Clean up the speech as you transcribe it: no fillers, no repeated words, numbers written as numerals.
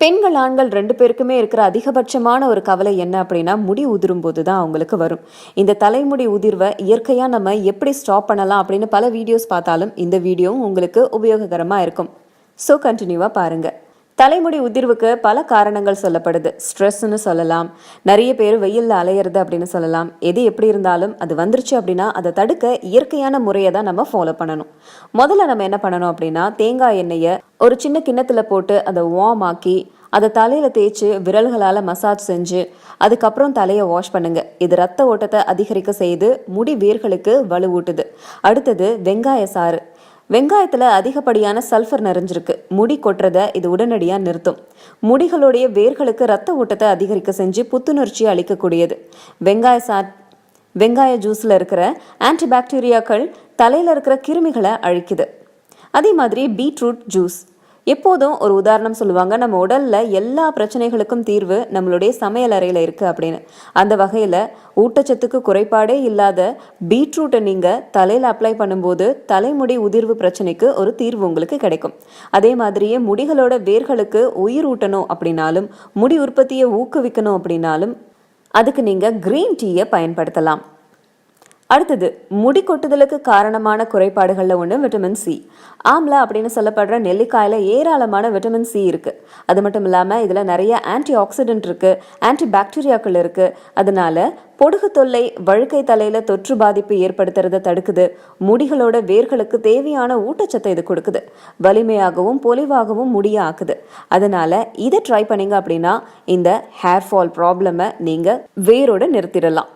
பெண்கள் ஆண்கள் 2 பேருக்குமே இருக்கிற அதிகபட்சமான ஒரு கவலை என்ன அப்படின்னா முடி உதிரும் போது தான் அவங்களுக்கு வரும். இந்த தலைமுடி உதிர்வை இயற்கையா நம்ம எப்படி ஸ்டாப் பண்ணலாம் அப்படின்னு பல வீடியோஸ் பார்த்தாலும் இந்த வீடியோவும் உங்களுக்கு உபயோககரமா இருக்கும். ஸோ கண்டினியூவா பாருங்க. தலைமுடி உதிர்வுக்கு பல காரணங்கள் சொல்லப்படுது. ஸ்ட்ரெஸ்ன்னு சொல்லலாம், நிறைய பேர் வெயில்ல அலையிறது அப்படின்னு சொல்லலாம். எது எப்படி இருந்தாலும் அது வந்துருச்சு அப்படின்னா அதை தடுக்க இயற்கையான முறையை தான் நம்ம ஃபாலோ பண்ணணும். முதல்ல நம்ம என்ன பண்ணணும் அப்படின்னா, தேங்காய் எண்ணெயை ஒரு சின்ன கிண்ணத்துல போட்டு அதை வார்ம் ஆக்கி அதை தலையில தேய்ச்சி விரல்களால மசாஜ் செஞ்சு அதுக்கப்புறம் தலையை வாஷ் பண்ணுங்க. இது ரத்த ஓட்டத்தை அதிகரிக்க செய்து முடி வேர்களுக்கு வலுவூட்டுது. அடுத்தது வெங்காய சாறு. வெங்காயத்துல அதிகப்படியான சல்ஃபர் நிறைஞ்சிருக்கு. முடி கொட்டுறதை இது உடனடியா நிறுத்தும். முடிகளுடைய வேர்களுக்கு ரத்த ஓட்டத்தை அதிகரிக்க செஞ்சு புத்துணர்ச்சி அளிக்கக்கூடியது. வெங்காய ஜூஸ்ல இருக்கிற ஆன்டிபாக்டீரியாக்கள் தலையில இருக்கிற கிருமிகளை அழிக்குது. அதே மாதிரி பீட்ரூட் ஜூஸ் எப்போதும் ஒரு உதாரணம் சொல்லுவாங்க, நம்ம உடல்ல எல்லா பிரச்சனைகளுக்கும் தீர்வு நம்மளுடைய சமையல் அறையில இருக்கு அப்படின்னு. அந்த வகையில ஊட்டச்சத்துக்கு குறைபாடே இல்லாத பீட்ரூட்டை நீங்க தலையில அப்ளை பண்ணும்போது தலைமுடி உதிர்வு பிரச்சனைக்கு ஒரு தீர்வு உங்களுக்கு கிடைக்கும். அதே மாதிரியே முடிகளோட வேர்களுக்கு உயிர் ஊட்டணும் அப்படின்னாலும் முடி உற்பத்தியை ஊக்குவிக்கணும் அப்படின்னாலும் அதுக்கு நீங்க கிரீன் டீயை பயன்படுத்தலாம். அடுத்தது, முடி கொட்டுதலுக்கு காரணமான குறைபாடுகள்ல ஒன்று விட்டமின் சி. ஆம்லா அப்படின்னு சொல்லப்படுற நெல்லிக்காயில ஏராளமான விட்டமின் சி இருக்கு. அது மட்டும் இல்லாம இதுல நிறைய ஆன்டி ஆக்சிடென்ட் இருக்கு, ஆன்டி பாக்டீரியாக்கள் இருக்கு. அதனால பொடுகு தொல்லை, வழுக்கை தலையில தொற்று பாதிப்பு ஏற்படுத்துறதை தடுக்குது. முடிகளோட வேர்களுக்கு தேவையான ஊட்டச்சத்தை இது கொடுக்குது. வலிமையாகவும் பொலிவாகவும் முடிய ஆக்குது. அதனால இதை ட்ரை பண்ணீங்க அப்படின்னா இந்த ஹேர் ஃபால் ப்ராப்ளமை நீங்க வேரோட நிறுத்திடலாம்.